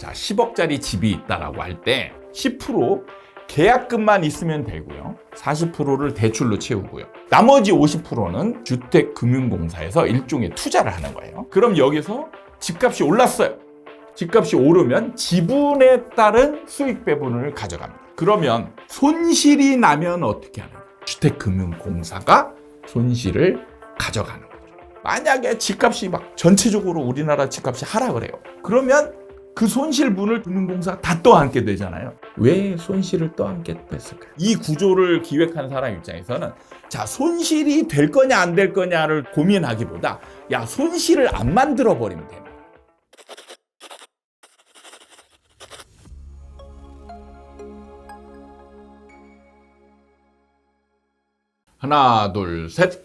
자, 10억짜리 집이 있다라고 할 때 10% 계약금만 있으면 되고요. 40%를 대출로 채우고요. 나머지 50%는 주택금융공사에서 일종의 투자를 하는 거예요. 그럼 여기서 집값이 올랐어요. 집값이 오르면 지분에 따른 수익 배분을 가져갑니다. 그러면 손실이 나면 어떻게 하느냐? 주택금융공사가 손실을 가져가는 거죠. 만약에 집값이 막 전체적으로 우리나라 집값이 하락을 해요. 그러면 그 손실분을 금융공사가 다 떠안게 되잖아요. 왜 손실을 떠안게 됐을까요? 이 구조를 기획한 사람 입장에서는 자, 손실이 될 거냐 안 될 거냐를 고민하기보다 야, 손실을 안 만들어 버리면 됩니다. 하나, 둘, 셋.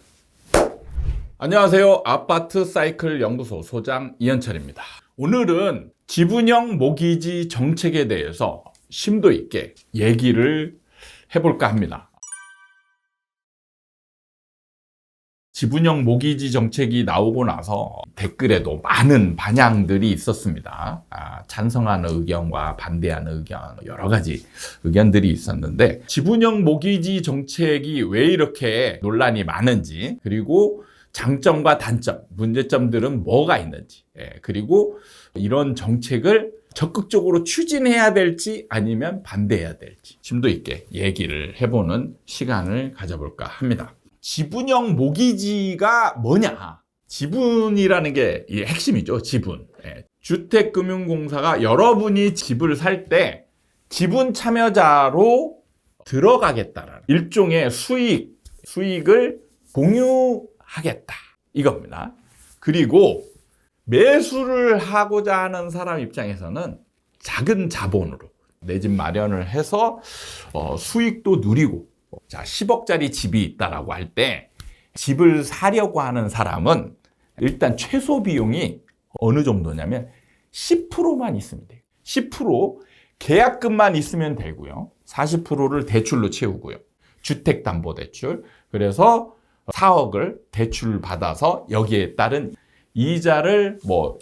안녕하세요. 아파트 사이클 연구소 소장 이현철입니다. 오늘은 지분형 모기지 정책에 대해서 심도 있게 얘기를 해볼까 합니다. 지분형 모기지 정책이 나오고 나서 댓글에도 많은 반향들이 있었습니다. 찬성하는 의견과 반대하는 의견, 여러 가지 의견들이 있었는데 지분형 모기지 정책이 왜 이렇게 논란이 많은지, 그리고 장점과 단점, 문제점들은 뭐가 있는지, 그리고 이런 정책을 적극적으로 추진해야 될지 아니면 반대해야 될지 심도 있게 얘기를 해보는 시간을 가져볼까 합니다. 지분형 모기지가 뭐냐? 지분이라는 게 핵심이죠. 지분. 주택금융공사가 여러분이 집을 살 때 지분 참여자로 들어가겠다라는 일종의 수익을 공유하겠다. 이겁니다. 그리고 매수를 하고자 하는 사람 입장에서는 작은 자본으로 내 집 마련을 해서 수익도 누리고, 자, 10억짜리 집이 있다라고 할 때 집을 사려고 하는 사람은 일단 최소 비용이 어느 정도냐면 10%만 있으면 돼요. 10% 계약금만 있으면 되고요. 40%를 대출로 채우고요. 주택담보대출. 그래서 4억을 대출 받아서 여기에 따른 이자를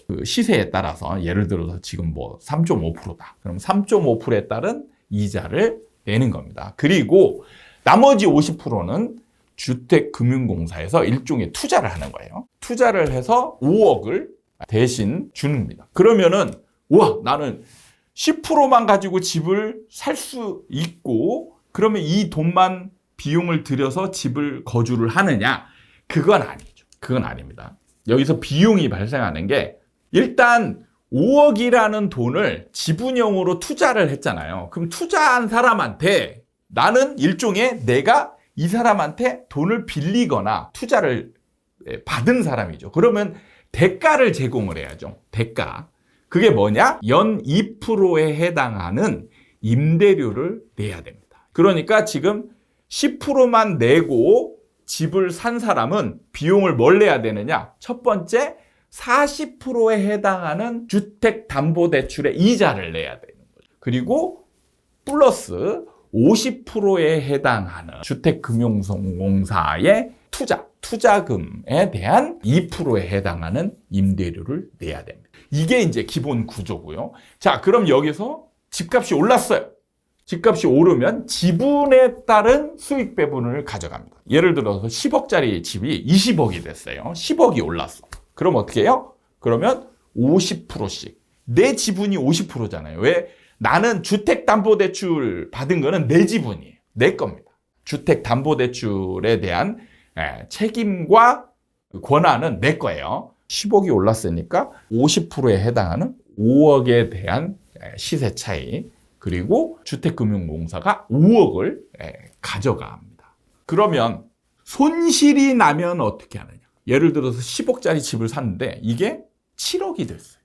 그 시세에 따라서 예를 들어서 지금 3.5%다. 그럼 3.5%에 따른 이자를 내는 겁니다. 그리고 나머지 50%는 주택금융공사에서 일종의 투자를 하는 거예요. 투자를 해서 5억을 대신 주는 겁니다. 그러면은 우와, 나는 10%만 가지고 집을 살 수 있고, 그러면 이 돈만 비용을 들여서 집을 거주를 하느냐? 그건 아니죠. 그건 아닙니다. 여기서 비용이 발생하는 게 일단 5억이라는 돈을 지분형으로 투자를 했잖아요. 그럼 투자한 사람한테 나는 일종의 내가 이 사람한테 돈을 빌리거나 투자를 받은 사람이죠. 그러면 대가를 제공을 해야죠. 대가. 그게 뭐냐? 연 2%에 해당하는 임대료를 내야 됩니다. 그러니까 지금 10%만 내고 집을 산 사람은 비용을 뭘 내야 되느냐? 첫 번째, 40%에 해당하는 주택담보대출의 이자를 내야 되는 거죠. 그리고 플러스 50%에 해당하는 주택금융공사의 투자금에 대한 2%에 해당하는 임대료를 내야 됩니다. 이게 이제 기본 구조고요. 자, 그럼 여기서 집값이 올랐어요. 집값이 오르면 지분에 따른 수익 배분을 가져갑니다. 예를 들어서 10억짜리 집이 20억이 됐어요. 10억이 올랐어. 그럼 어떻게 해요? 그러면 50%씩. 내 지분이 50%잖아요. 왜? 나는 주택담보대출 받은 거는 내 지분이에요. 내 겁니다. 주택담보대출에 대한 책임과 권한은 내 거예요. 10억이 올랐으니까 50%에 해당하는 5억에 대한 시세 차이, 그리고 주택금융공사가 5억을 가져갑니다. 그러면 손실이 나면 어떻게 하느냐? 예를 들어서 10억짜리 집을 샀는데 이게 7억이 됐어요.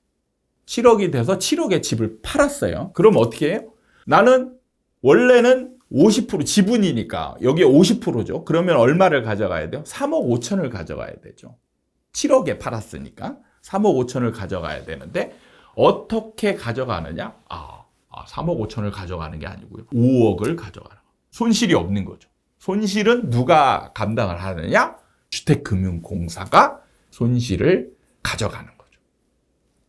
7억이 돼서 7억에 집을 팔았어요. 그럼 어떻게 해요? 나는 원래는 50% 지분이니까 여기에 50%죠. 그러면 얼마를 가져가야 돼요? 3억 5천을 가져가야 되죠. 7억에 팔았으니까 3억 5천을 가져가야 되는데 어떻게 가져가느냐? 3억 5천을 가져가는 게 아니고요. 5억을 가져가는 거예요. 손실이 없는 거죠. 손실은 누가 감당을 하느냐? 주택금융공사가 손실을 가져가는 거죠.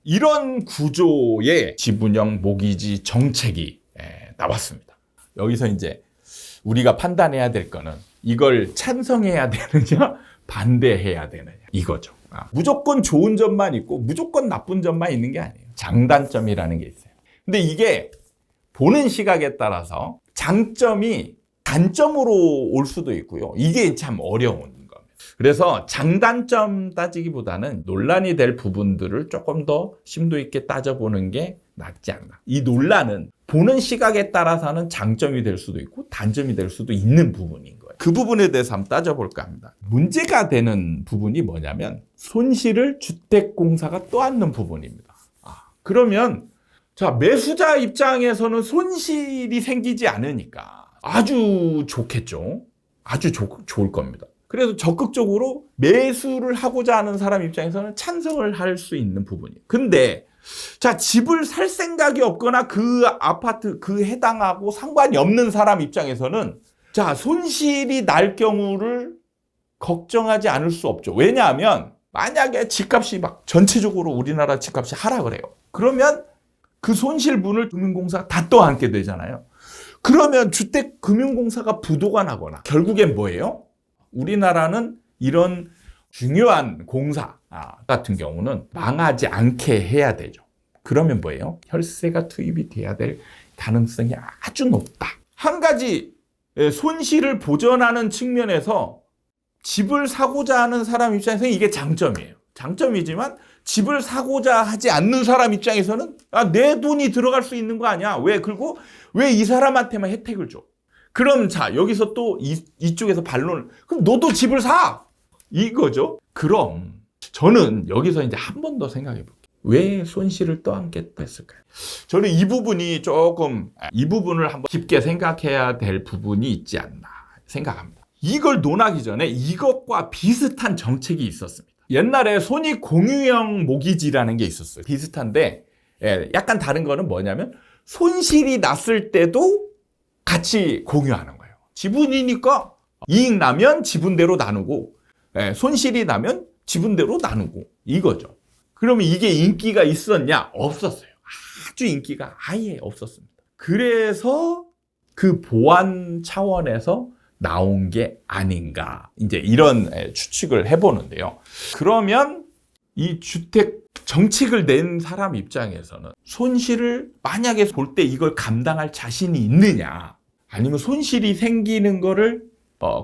이런 구조의 지분형 모기지 정책이 나왔습니다. 여기서 이제 우리가 판단해야 될 거는 이걸 찬성해야 되느냐 반대해야 되느냐 이거죠. 무조건 좋은 점만 있고 무조건 나쁜 점만 있는 게 아니에요. 장단점이라는 게 있어요. 근데 이게 보는 시각에 따라서 장점이 단점으로 올 수도 있고요. 이게 참 어려운 겁니다. 그래서 장단점 따지기보다는 논란이 될 부분들을 조금 더 심도 있게 따져보는 게 낫지 않나. 이 논란은 보는 시각에 따라서는 장점이 될 수도 있고 단점이 될 수도 있는 부분인 거예요. 그 부분에 대해서 한번 따져볼까 합니다. 문제가 되는 부분이 뭐냐면 손실을 주택공사가 떠안는 부분입니다. 그러면 자, 매수자 입장에서는 손실이 생기지 않으니까 아주 좋겠죠. 아주 좋을 겁니다. 그래서 적극적으로 매수를 하고자 하는 사람 입장에서는 찬성을 할 수 있는 부분이에요. 근데 자, 집을 살 생각이 없거나 그 아파트 그 해당하고 상관이 없는 사람 입장에서는 자, 손실이 날 경우를 걱정하지 않을 수 없죠. 왜냐하면 만약에 집값이 막 전체적으로 우리나라 집값이 하락을 해요. 그러면 그 손실분을 금융공사가 다 떠안게 되잖아요. 그러면 주택금융공사가 부도가 나거나 결국엔 뭐예요? 우리나라는 이런 중요한 공사 같은 경우는 망하지 않게 해야 되죠. 그러면 뭐예요? 혈세가 투입이 돼야 될 가능성이 아주 높다. 한 가지 손실을 보전하는 측면에서 집을 사고자 하는 사람 입장에서는 이게 장점이에요. 장점이지만 집을 사고자 하지 않는 사람 입장에서는 내 돈이 들어갈 수 있는 거 아니야? 왜? 그리고 왜 이 사람한테만 혜택을 줘? 그럼 자, 여기서 또 이쪽에서 반론을 그럼 너도 집을 사! 이거죠. 그럼 저는 여기서 이제 한 번 더 생각해 볼게요. 왜 손실을 떠안겠다 했을까요? 저는 이 부분이 조금 이 부분을 한번 깊게 생각해야 될 부분이 있지 않나 생각합니다. 이걸 논하기 전에 이것과 비슷한 정책이 있었습니다. 옛날에 손익 공유형 모기지라는 게 있었어요. 비슷한데 약간 다른 거는 뭐냐면 손실이 났을 때도 같이 공유하는 거예요. 지분이니까 이익 나면 지분대로 나누고 손실이 나면 지분대로 나누고 이거죠. 그러면 이게 인기가 있었냐? 없었어요. 아주 인기가 아예 없었습니다. 그래서 그 보완 차원에서 나온 게 아닌가 이제 이런 추측을 해보는데요. 그러면 이 주택 정책을 낸 사람 입장에서는 손실을 만약에 볼 때 이걸 감당할 자신이 있느냐 아니면 손실이 생기는 거를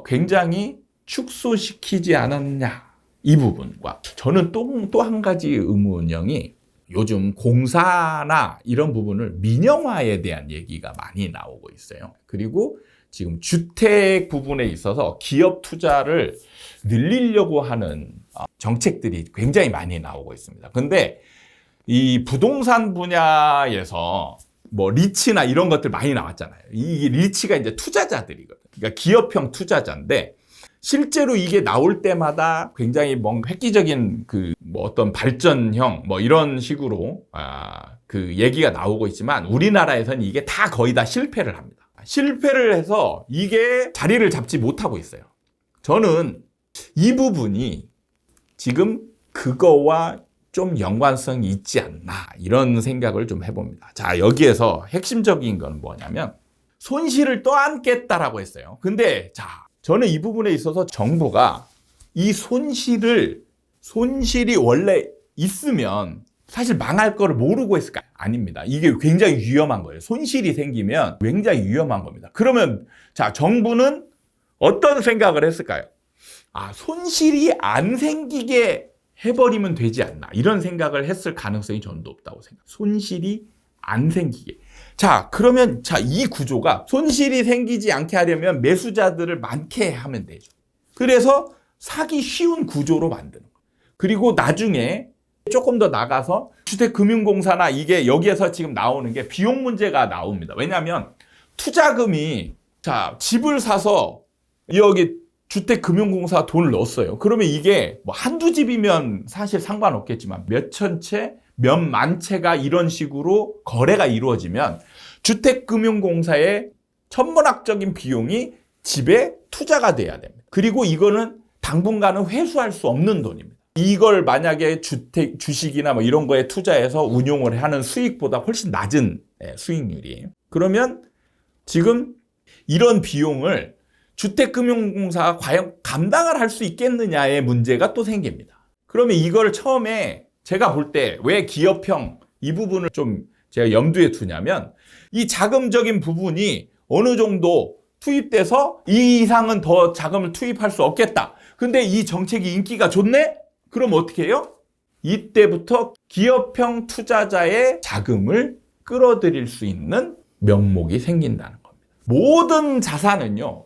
굉장히 축소시키지 않았냐 이 부분과 저는 또 한 가지 의문형이 요즘 공사나 이런 부분을 민영화에 대한 얘기가 많이 나오고 있어요. 그리고 지금 주택 부분에 있어서 기업 투자를 늘리려고 하는 정책들이 굉장히 많이 나오고 있습니다. 근데 이 부동산 분야에서 뭐 리츠나 이런 것들 많이 나왔잖아요. 이 리츠가 이제 투자자들이거든요. 그러니까 기업형 투자자인데 실제로 이게 나올 때마다 굉장히 뭔가 획기적인 뭐 어떤 발전형 뭐 이런 식으로 그 얘기가 나오고 있지만 우리나라에서는 이게 다 거의 다 실패를 합니다. 실패를 해서 이게 자리를 잡지 못하고 있어요. 저는 이 부분이 지금 그거와 좀 연관성이 있지 않나 이런 생각을 좀 해봅니다. 자, 여기에서 핵심적인 건 뭐냐면 손실을 떠안겠다라고 했어요. 근데 자, 저는 이 부분에 있어서 정부가 이 손실이 원래 있으면 사실 망할 거를 모르고 했을까요? 아닙니다. 이게 굉장히 위험한 거예요. 손실이 생기면 굉장히 위험한 겁니다. 그러면 자, 정부는 어떤 생각을 했을까요? 손실이 안 생기게 해버리면 되지 않나 이런 생각을 했을 가능성이 저는 높다고 생각해요. 손실이 안 생기게. 자, 그러면 이 구조가 손실이 생기지 않게 하려면 매수자들을 많게 하면 되죠. 그래서 사기 쉬운 구조로 만드는 거예요. 그리고 나중에 조금 더 나가서 주택금융공사나 이게 여기에서 지금 나오는 게 비용 문제가 나옵니다. 왜냐하면 투자금이 집을 사서 여기 주택금융공사 돈을 넣었어요. 그러면 이게 뭐 한두 집이면 사실 상관없겠지만 몇천 채, 몇만 채가 이런 식으로 거래가 이루어지면 주택금융공사의 천문학적인 비용이 집에 투자가 돼야 됩니다. 그리고 이거는 당분간은 회수할 수 없는 돈입니다. 이걸 만약에 주식이나 뭐 이런 거에 투자해서 운용을 하는 수익보다 훨씬 낮은 수익률이. 그러면 지금 이런 비용을 주택금융공사가 과연 감당을 할 수 있겠느냐의 문제가 또 생깁니다. 그러면 이걸 처음에 제가 볼 때 왜 기업형 이 부분을 좀 제가 염두에 두냐면 이 자금적인 부분이 어느 정도 투입돼서 이 이상은 더 자금을 투입할 수 없겠다. 근데 이 정책이 인기가 좋네? 그럼 어떻게 해요? 이때부터 기업형 투자자의 자금을 끌어들일 수 있는 명목이 생긴다는 겁니다. 모든 자산은요,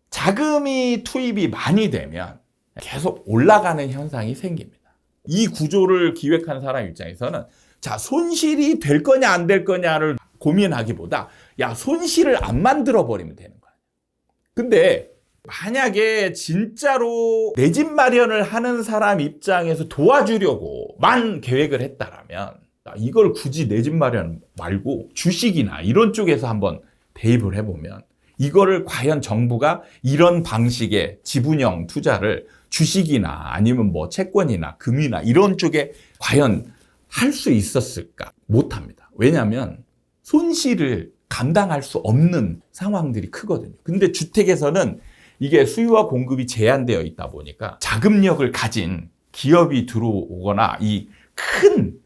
자금이 투입이 많이 되면 계속 올라가는 현상이 생깁니다. 이 구조를 기획한 사람 입장에서는 자, 손실이 될 거냐 안 될 거냐를 고민하기보다 야, 손실을 안 만들어 버리면 되는 거야. 근데 만약에 진짜로 내 집 마련을 하는 사람 입장에서 도와주려고만 계획을 했다라면 이걸 굳이 내 집 마련 말고 주식이나 이런 쪽에서 한번 대입을 해보면 이거를 과연 정부가 이런 방식의 지분형 투자를 주식이나 아니면 뭐 채권이나 금이나 이런 쪽에 과연 할 수 있었을까? 못합니다. 왜냐하면 손실을 감당할 수 없는 상황들이 크거든요. 근데 주택에서는 이게 수요와 공급이 제한되어 있다 보니까 자금력을 가진 기업이 들어오거나 이 큰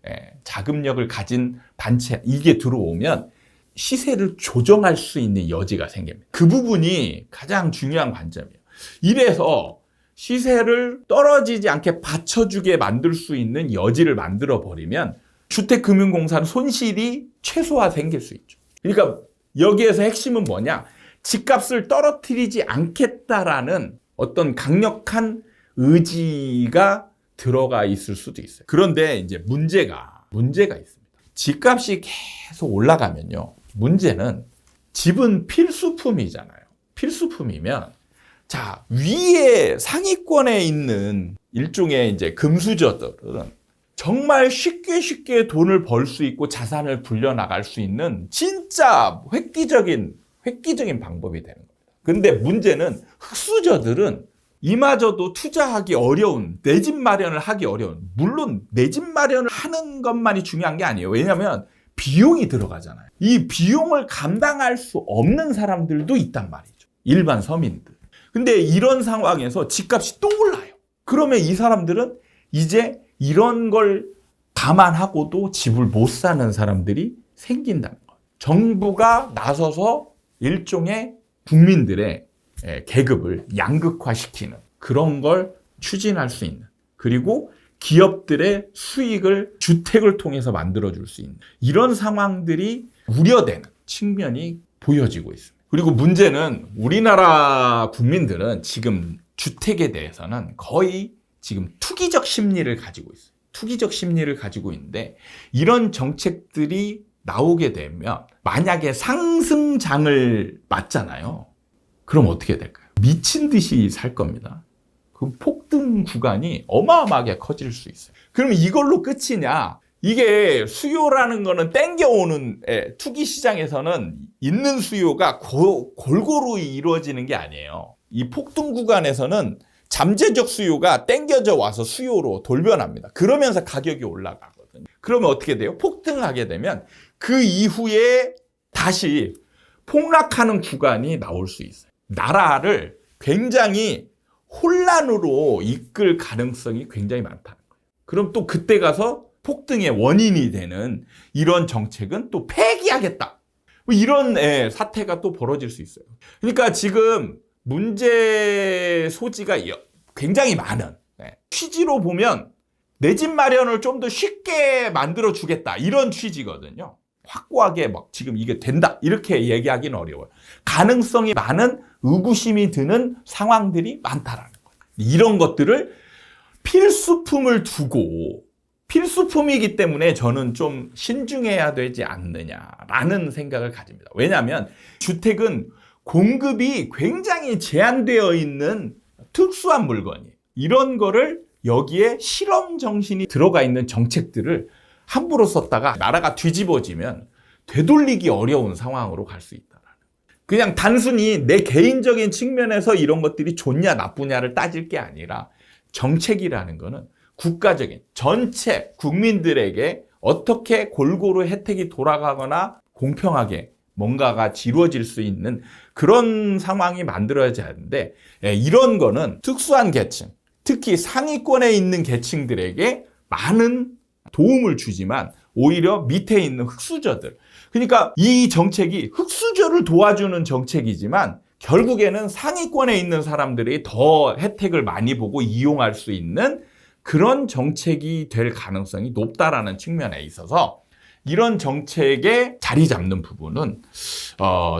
자금력을 가진 단체 이게 들어오면 시세를 조정할 수 있는 여지가 생깁니다. 그 부분이 가장 중요한 관점이에요. 이래서 시세를 떨어지지 않게 받쳐주게 만들 수 있는 여지를 만들어 버리면 주택금융공사는 손실이 최소화 생길 수 있죠. 그러니까 여기에서 핵심은 뭐냐? 집값을 떨어뜨리지 않겠다라는 어떤 강력한 의지가 들어가 있을 수도 있어요. 그런데 이제 문제가 있습니다. 집값이 계속 올라가면요. 문제는 집은 필수품이잖아요. 필수품이면 자, 위에 상위권에 있는 일종의 이제 금수저들은 정말 쉽게 돈을 벌 수 있고 자산을 불려나갈 수 있는 진짜 획기적인 방법이 되는 겁니다. 근데 문제는 흑수저들은 이마저도 투자하기 어려운, 내 집 마련을 하기 어려운, 물론 내 집 마련을 하는 것만이 중요한 게 아니에요. 왜냐하면 비용이 들어가잖아요. 이 비용을 감당할 수 없는 사람들도 있단 말이죠. 일반 서민들. 근데 이런 상황에서 집값이 또 올라요. 그러면 이 사람들은 이제 이런 걸 감안하고도 집을 못 사는 사람들이 생긴다는 거예요. 정부가 나서서 일종의 국민들의 계급을 양극화시키는 그런 걸 추진할 수 있는, 그리고 기업들의 수익을 주택을 통해서 만들어줄 수 있는 이런 상황들이 우려되는 측면이 보여지고 있습니다. 그리고 문제는 우리나라 국민들은 지금 주택에 대해서는 거의 지금 투기적 심리를 가지고 있어요. 투기적 심리를 가지고 있는데 이런 정책들이 나오게 되면 만약에 상승장을 맞잖아요. 그럼 어떻게 될까요? 미친 듯이 살 겁니다. 그 폭등 구간이 어마어마하게 커질 수 있어요. 그럼 이걸로 끝이냐? 이게 수요라는 거는 땡겨오는 투기 시장에서는 있는 수요가 골고루 이루어지는 게 아니에요. 이 폭등 구간에서는 잠재적 수요가 땡겨져 와서 수요로 돌변합니다. 그러면서 가격이 올라가거든요. 그러면 어떻게 돼요? 폭등하게 되면 그 이후에 다시 폭락하는 구간이 나올 수 있어요. 나라를 굉장히 혼란으로 이끌 가능성이 굉장히 많다는 거예요. 그럼 또 그때 가서 폭등의 원인이 되는 이런 정책은 또 폐기하겠다. 이런 사태가 또 벌어질 수 있어요. 그러니까 지금 문제 소지가 굉장히 많은 취지로 보면 내 집 마련을 좀 더 쉽게 만들어 주겠다 이런 취지거든요. 확고하게 막 지금 이게 된다 이렇게 얘기하기는 어려워요. 가능성이 많은 의구심이 드는 상황들이 많다라는 거예요. 이런 것들을 필수품을 두고 필수품이기 때문에 저는 좀 신중해야 되지 않느냐라는 생각을 가집니다. 왜냐하면 주택은 공급이 굉장히 제한되어 있는 특수한 물건이에요. 이런 거를 여기에 실험 정신이 들어가 있는 정책들을 함부로 썼다가 나라가 뒤집어지면 되돌리기 어려운 상황으로 갈 수 있다라는 거예요. 그냥 단순히 내 개인적인 측면에서 이런 것들이 좋냐 나쁘냐를 따질 게 아니라 정책이라는 거는 국가적인 전체 국민들에게 어떻게 골고루 혜택이 돌아가거나 공평하게 뭔가가 이루어질 수 있는 그런 상황이 만들어져야 하는데, 이런 거는 특수한 계층, 특히 상위권에 있는 계층들에게 많은 도움을 주지만 오히려 밑에 있는 흑수저들, 그러니까 이 정책이 흑수저를 도와주는 정책이지만 결국에는 상위권에 있는 사람들이 더 혜택을 많이 보고 이용할 수 있는 그런 정책이 될 가능성이 높다라는 측면에 있어서 이런 정책에 자리 잡는 부분은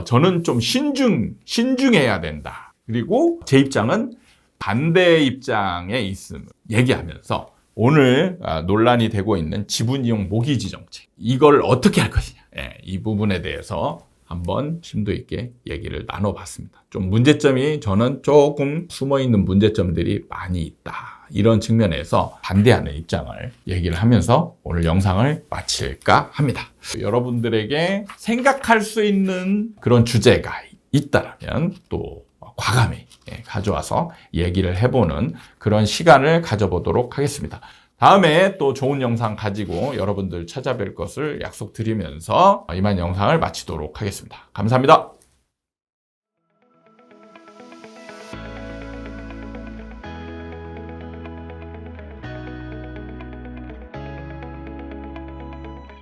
저는 좀 신중해야 된다. 그리고 제 입장은 반대 입장에 있음을 얘기하면서 오늘 논란이 되고 있는 지분이용 모기지 정책, 이걸 어떻게 할 것이냐, 이 부분에 대해서 한번 심도 있게 얘기를 나눠봤습니다. 좀 문제점이 저는 조금 숨어있는 문제점들이 많이 있다. 이런 측면에서 반대하는 입장을 얘기를 하면서 오늘 영상을 마칠까 합니다. 여러분들에게 생각할 수 있는 그런 주제가 있다면 또 과감히 가져와서 얘기를 해보는 그런 시간을 가져보도록 하겠습니다. 다음에 또 좋은 영상 가지고 여러분들 찾아뵐 것을 약속드리면서 이만 영상을 마치도록 하겠습니다. 감사합니다.